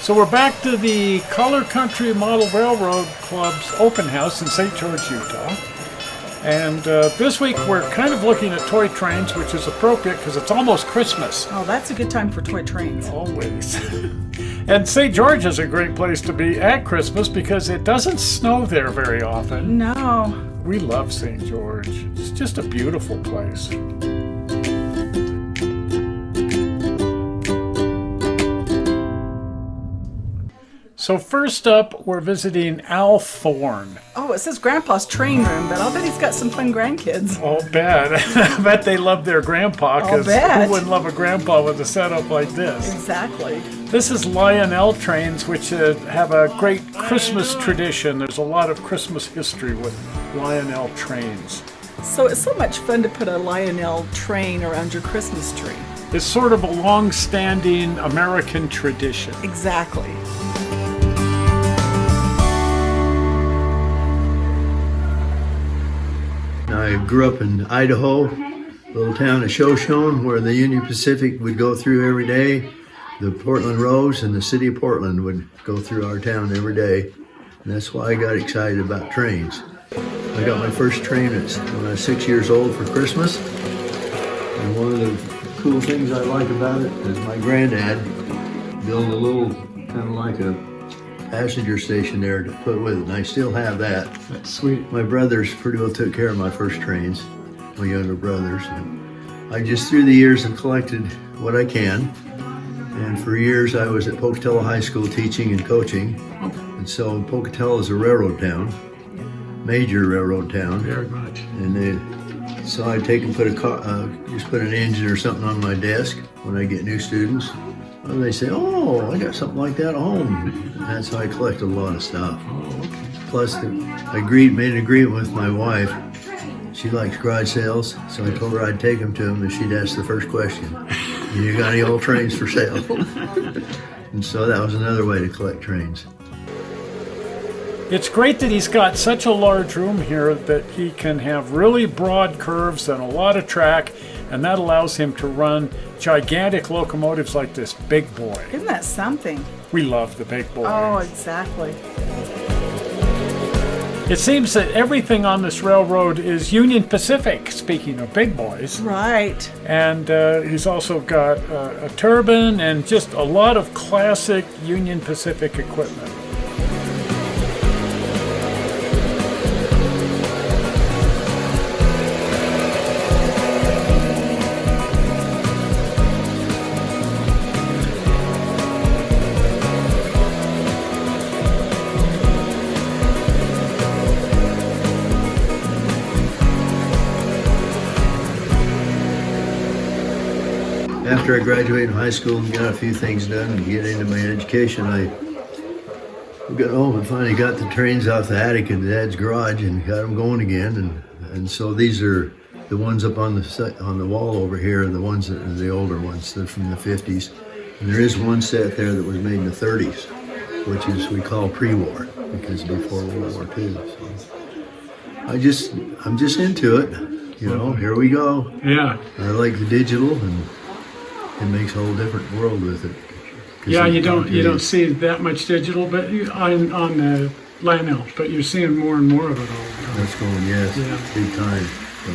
So we're back to the Color Country Model Railroad Club's open house in St. George, Utah. And this week we're kind of looking at toy trains, which is appropriate because it's almost Christmas. Oh, that's a good time for toy trains. Always. And St. George is a great place to be at Christmas because it doesn't snow there very often. No. We love St. George. It's just a beautiful place. So first up, we're visiting Al Thorne. Oh, it says Grandpa's train room, but I'll bet he's got some fun grandkids. Oh, bet. I bet they love their grandpa, because who wouldn't love a grandpa with a setup like this? Exactly. This is Lionel trains, which have a great Christmas tradition. There's a lot of Christmas history with Lionel trains. So it's so much fun to put a Lionel train around your Christmas tree. It's sort of a long-standing American tradition. Exactly. I grew up in Idaho, little town of Shoshone, where the Union Pacific would go through every day. The Portland Rose and the city of Portland would go through our town every day. And that's why I got excited about trains. I got my first train when I was 6 years old for Christmas. And one of the cool things I like about it is my granddad built a little, kind of like a passenger station there to put with it, and I still have that. That's sweet. My brothers pretty well took care of my first trains, my younger brothers. And I just, through the years, have collected what I can. And for years, I was at Pocatello High School teaching and coaching. And so Pocatello is a railroad town, major railroad town. Very much. And so I take and put just put an engine or something on my desk when I get new students. And they say, "Oh, I got something like that at home." And that's how I collect a lot of stuff. Oh, okay. Plus, I made an agreement with my wife. She likes garage sales, so I told her I'd take them to them, and she'd ask the first question: "You got any old trains for sale?" And so that was another way to collect trains. It's great that he's got such a large room here that he can have really broad curves and a lot of track, and that allows him to run gigantic locomotives like this Bigboy. Isn't that something? We love the Bigboy. Oh, exactly. It seems that everything on this railroad is Union Pacific, speaking of big boys. Right. And he's also got a turbine and just a lot of classic Union Pacific equipment. After I graduated from high school and got a few things done and get into my education, I got home and finally got the trains off the attic in Dad's garage and got them going again. And so these are the ones up on the wall over here, the ones that are the older ones. They're from the 50s. And there is one set there that was made in the 30s, which is we call pre-war because before World War II. So I'm just into it. You know, here we go. Yeah. I like the digital, and it makes a whole different world with it. Yeah, you don't see that much digital, but on the Lionel, but you're seeing more and more of it all the time. That's going, yes, Yeah. big time. So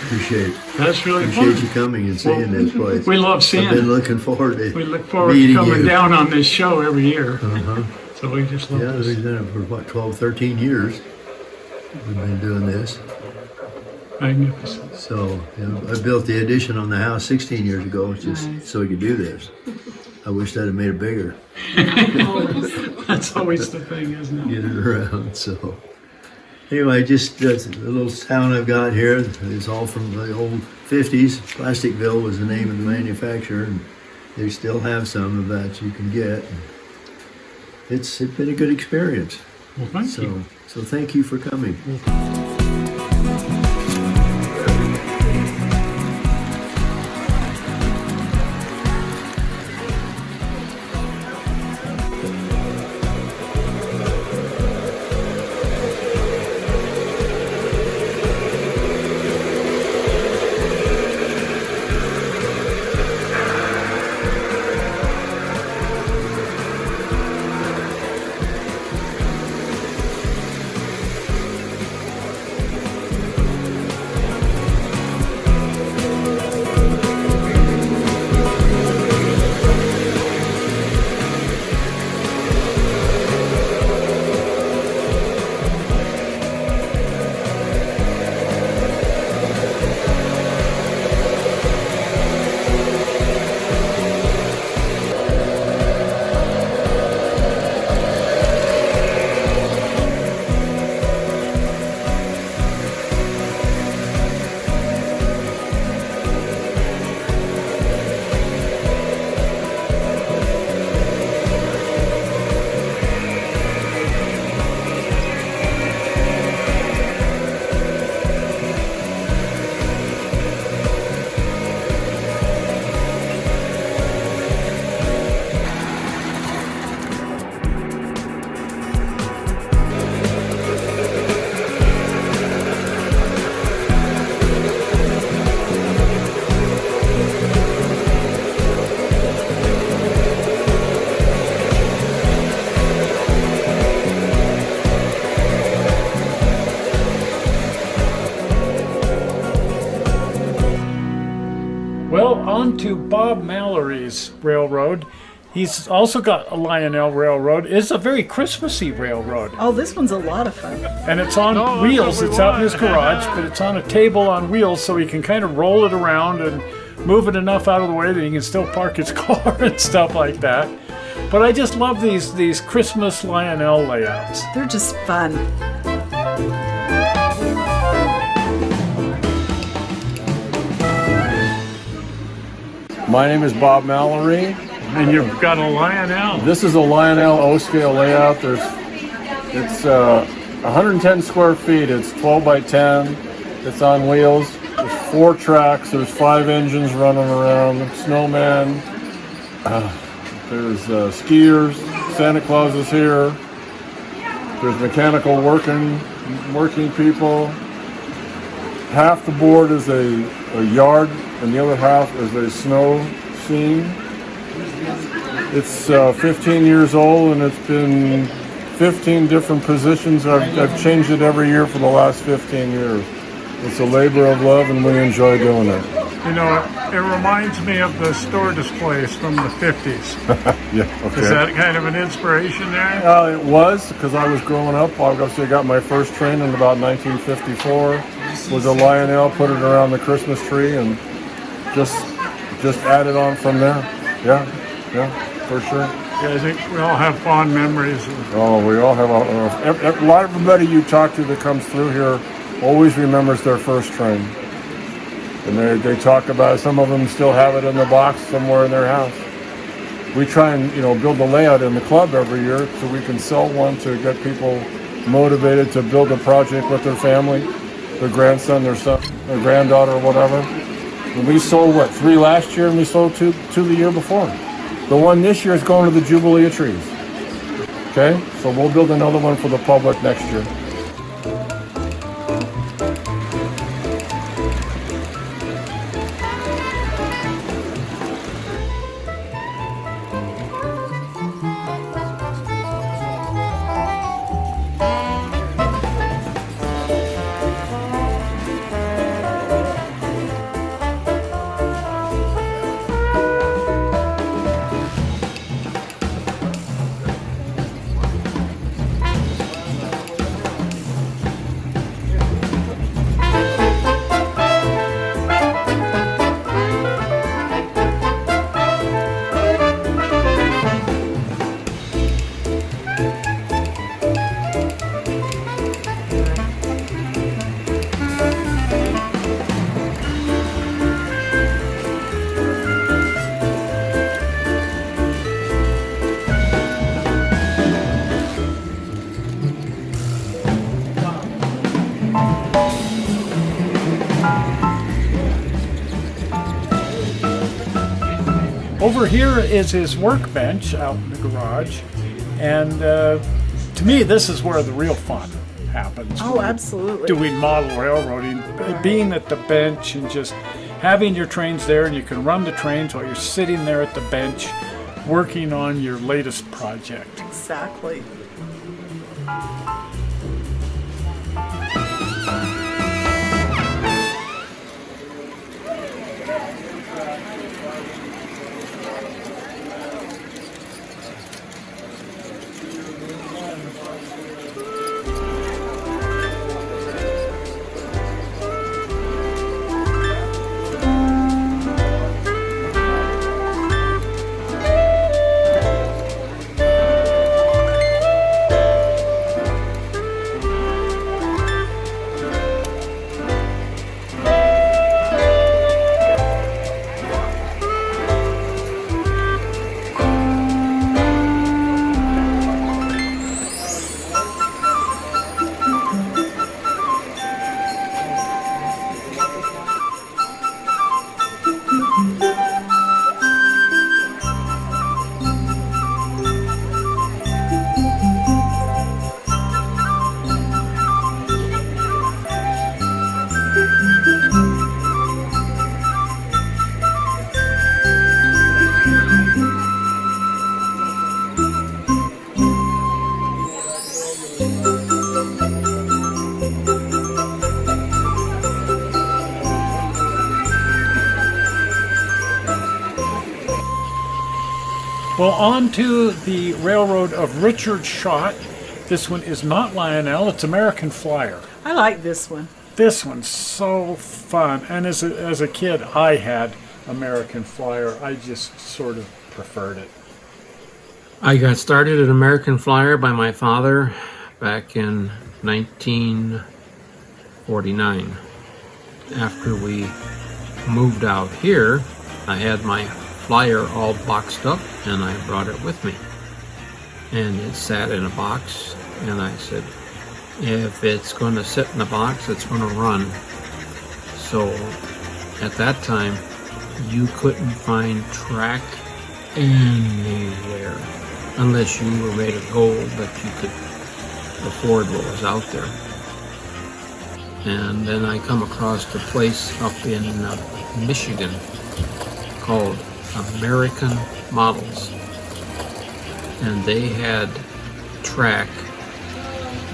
appreciate That's really appreciate fun. you coming and seeing this place. We love seeing I've been it. looking forward to We look forward to meeting coming you. down on this show every year. Uh-huh. So we just love Yeah, this. we've done it for what, 12, 13 years. We've been doing this. Magnificent. So I built the addition on the house 16 years ago just so we could do this. I wish I'd have made it bigger. That's always the thing, isn't it? Get it around. So anyway, just the little town I've got here is all from the old 50s. Plasticville was the name of the manufacturer, and they still have some of that you can get. It's been a good experience. Well, thank you. So thank you for coming. Well, on to Bob Malory's railroad. He's also got a Lionel railroad. It's a very Christmassy railroad. Oh, this one's a lot of fun. And it's on wheels. It's out in his garage, but it's on a table on wheels so he can kind of roll it around and move it enough out of the way that he can still park his car and stuff like that. But I just love these Christmas Lionel layouts. They're just fun. My name is Bob Malory. And you've got a Lionel. This is a Lionel O-scale layout. It's 110 square feet. It's 12 by 10. It's on wheels. There's 4 tracks. There's 5 engines running around. Snowman. There's skiers. Santa Claus is here. There's mechanical working people. Half the board is a yard, and the other half is a snow scene. It's 15 years old, and it's been 15 different positions. I've changed it every year for the last 15 years. It's a labor of love, and we enjoy doing it. You know, it reminds me of the store displays from the 50s. Yeah, okay. Is that kind of an inspiration there? It was, because I was growing up. Obviously, I got my first train in about 1954. Was a Lionel, put it around the Christmas tree, and just added on from there. Yeah, for sure. Yeah, I think we all have fond memories. Oh, we all have a lot of everybody you talk to that comes through here always remembers their first train. And they talk about it. Some of them still have it in the box somewhere in their house. We try and build the layout in the club every year so we can sell one to get people motivated to build a project with their family, their grandson, their son, their granddaughter, or whatever. And we sold 3 last year, and we sold two the year before. The one this year is going to the Jubilee of Trees. Okay, so we'll build another one for the public next year. Over here is his workbench out in the garage, and to me this is where the real fun happens. Oh, absolutely. Doing model railroading, being at the bench and just having your trains there, and you can run the trains while you're sitting there at the bench working on your latest project. Exactly. Well, on to the railroad of Richard Schacht. This one is not Lionel, it's American Flyer. I like this one. This one's so fun. And as a kid, I had American Flyer. I just sort of preferred it. I got started at American Flyer by my father back in 1949. After we moved out here, I had my Flyer all boxed up and I brought it with me. And it sat in a box, and I said, if it's going to sit in a box, it's going to run. So at that time, you couldn't find track anywhere unless you were made of gold that you could afford what was out there. And then I come across a place up in Michigan called American Models, and they had track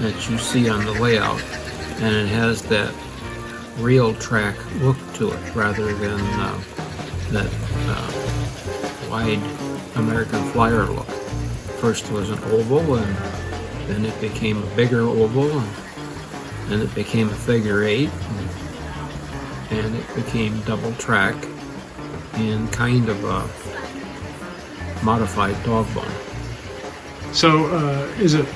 that you see on the layout, and it has that real track look to it rather than that wide American Flyer look. First it was an oval, and then it became a bigger oval, and then it became a figure eight, and it became double track in kind of a modified dog bone. So is it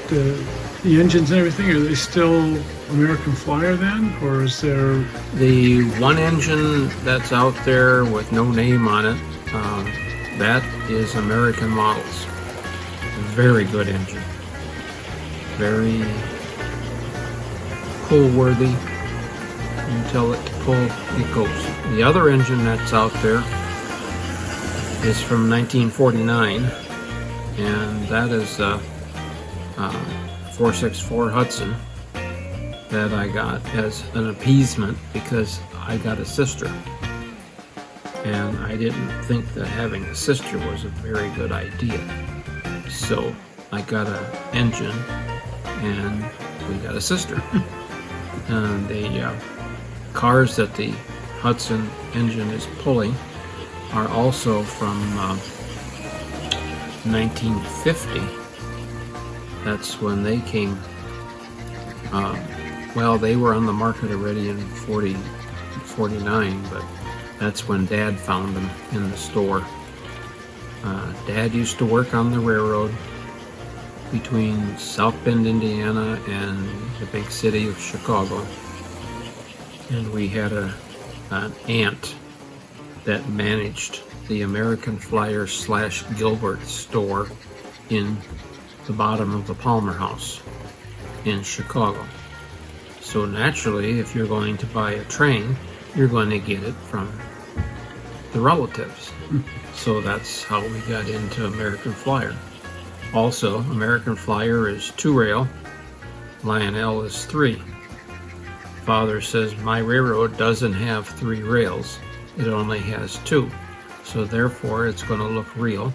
the engines and everything, are they still American Flyer then? Or is there... The one engine that's out there with no name on it, that is American Models. Very good engine. Very pull-worthy until it goes. The other engine that's out there is from 1949, and that is a 464 Hudson that I got as an appeasement because I got a sister. And I didn't think that having a sister was a very good idea. So I got an engine and we got a sister. And the cars that the Hudson engine is pulling are also from 1950. That's when they came. Well, they were on the market already in 49, but that's when Dad found them in the store. Dad used to work on the railroad between South Bend, Indiana and the big city of Chicago. And we had an aunt that managed the American Flyer / Gilbert store in the bottom of the Palmer House in Chicago. So naturally, if you're going to buy a train, you're going to get it from the relatives. So that's how we got into American Flyer. Also, American Flyer is 2-rail, Lionel is 3. Father says my railroad doesn't have 3 rails, it only has 2. So therefore it's going to look real,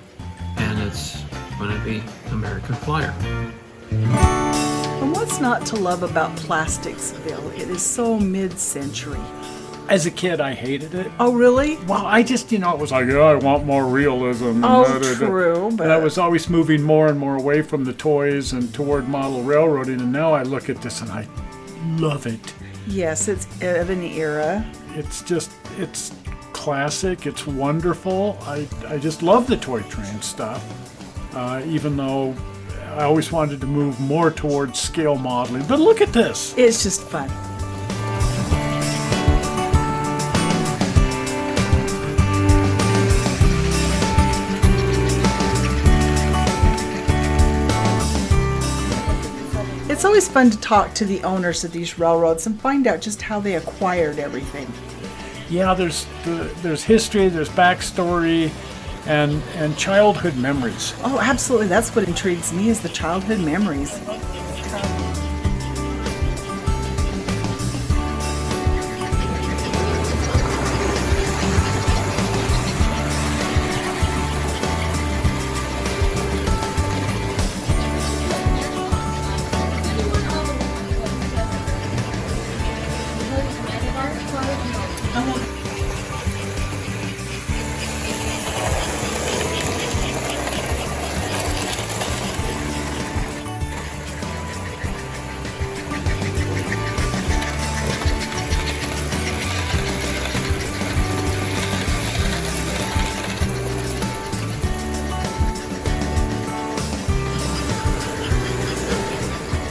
and it's going to be American Flyer. And what's not to love about plastics, Bill? It is so mid-century. As a kid, I hated it. Oh, really? Well, I just, it was like, I want more realism. Oh, true. But I was always moving more and more away from the toys and toward model railroading, and now I look at this and I love it. yes, it's of an era. It's classic. It's wonderful. I just love the toy train stuff, even though I always wanted to move more towards scale modeling. But look at this. It's just fun. It's always fun to talk to the owners of these railroads and find out just how they acquired everything. Yeah, there's history, there's backstory, and childhood memories. Oh, absolutely. That's what intrigues me, is the childhood memories.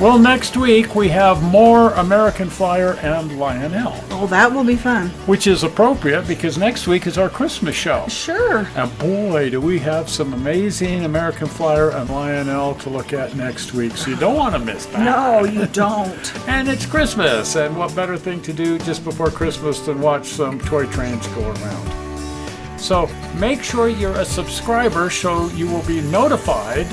Well, next week we have more American Flyer and Lionel, Oh, that will be fun. which is appropriate because next week is our Christmas show. Sure. And boy, do we have some amazing American Flyer and Lionel to look at next week, so you don't want to miss that. No, you don't. And it's Christmas, and what better thing to do just before Christmas than watch some toy trains go around. So make sure you're a subscriber so you will be notified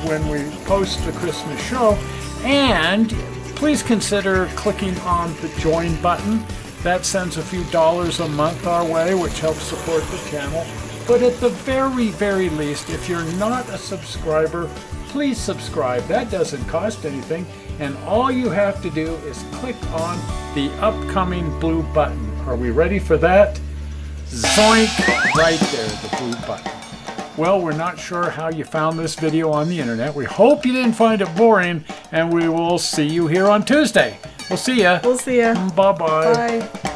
when we post the Christmas show. And please consider clicking on the join button. That sends a few dollars a month our way, which helps support the channel. But at the very, very least, if you're not a subscriber, please subscribe. That doesn't cost anything. And all you have to do is click on the upcoming blue button. Are we ready for that? Zoink! Right there, the blue button. Well, we're not sure how you found this video on the internet. We hope you didn't find it boring, and we will see you here on Tuesday. We'll see ya. We'll see ya. Bye-bye. Bye.